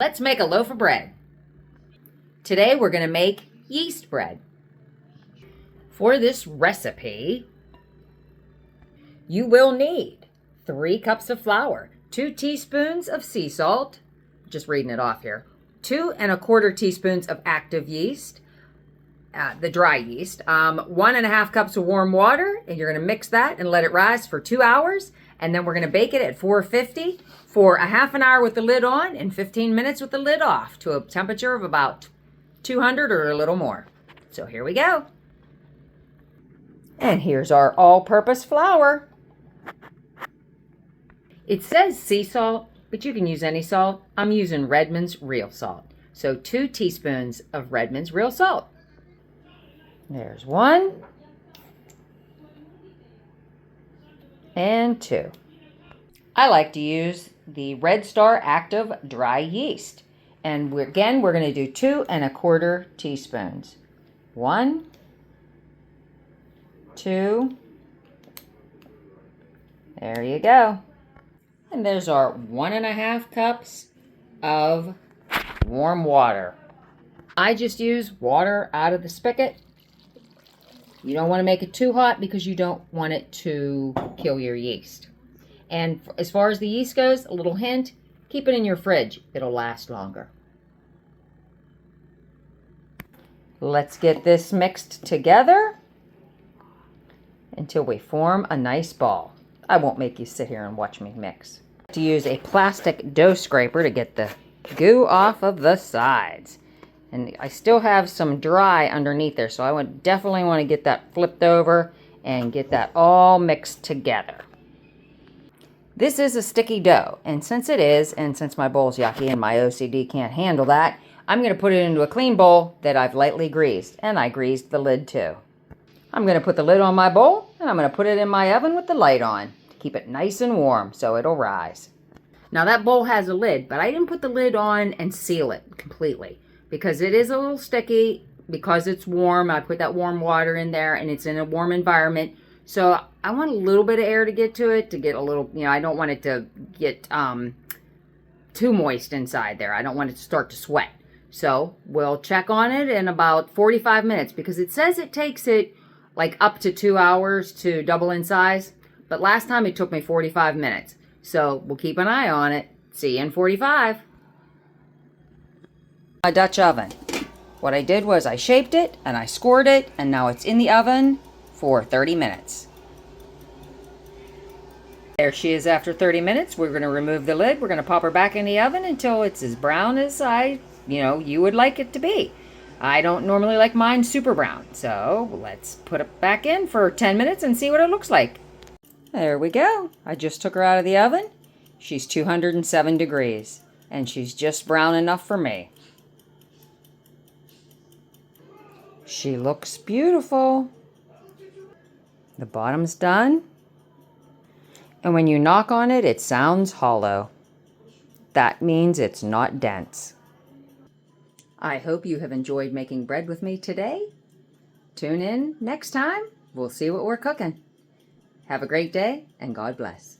Let's make a loaf of bread. Today we're going to make yeast bread. For this recipe, you will need 3 cups of flour, 2 teaspoons of sea salt, just reading it off here, 2 1/4 teaspoons of active yeast, the dry yeast, 1 1/2 cups of warm water, and you're going to mix that and let it rise for 2 hours, and then we're going to bake it at 450 for a half an hour with the lid on and 15 minutes with the lid off to a temperature of about 200 or a little more. So here we go. And here's our all-purpose flour. It says sea salt, but you can use any salt. I'm using Redmond's real salt. So 2 teaspoons of Redmond's real salt. There's 1 and 2. I like to use the Red Star Active Dry Yeast. And we're going to do 2 1/4 teaspoons. 1, 2, there you go. And there's our 1 1/2 cups of warm water. I just use water out of the spigot. You don't want to make it too hot because you don't want it to kill your yeast. And as far as the yeast goes, a little hint, keep it in your fridge. It'll last longer. Let's get this mixed together until we form a nice ball. I won't make you sit here and watch me mix. To use a plastic dough scraper to get the goo off of the sides. And I still have some dry underneath there, so I would definitely want to get that flipped over and get that all mixed together. This is a sticky dough, and since it is, and since my bowl's yucky and my OCD can't handle that, I'm going to put it into a clean bowl that I've lightly greased, and I greased the lid too. I'm going to put the lid on my bowl, and I'm going to put it in my oven with the light on to keep it nice and warm so it'll rise. Now that bowl has a lid, but I didn't put the lid on and seal it completely because it is a little sticky because it's warm. I put that warm water in there and it's in a warm environment. So I want a little bit of air to get to it, to get a little, I don't want it to get too moist inside there. I don't want it to start to sweat. So we'll check on it in about 45 minutes because it says it takes it like up to 2 hours to double in size. But last time it took me 45 minutes. So we'll keep an eye on it. See you in 45. My Dutch oven. What I did was I shaped it and I scored it and now it's in the oven for 30 minutes. There she is after 30 minutes. We're going to remove the lid. We're going to pop her back in the oven until it's as brown as you would like it to be. I don't normally like mine super brown. So let's put it back in for 10 minutes and see what it looks like. There we go. I just took her out of the oven. She's 207 degrees and she's just brown enough for me. She looks beautiful. The bottom's done. And when you knock on it, it sounds hollow. That means it's not dense. I hope you have enjoyed making bread with me today. Tune in next time. We'll see what we're cooking. Have a great day and God bless.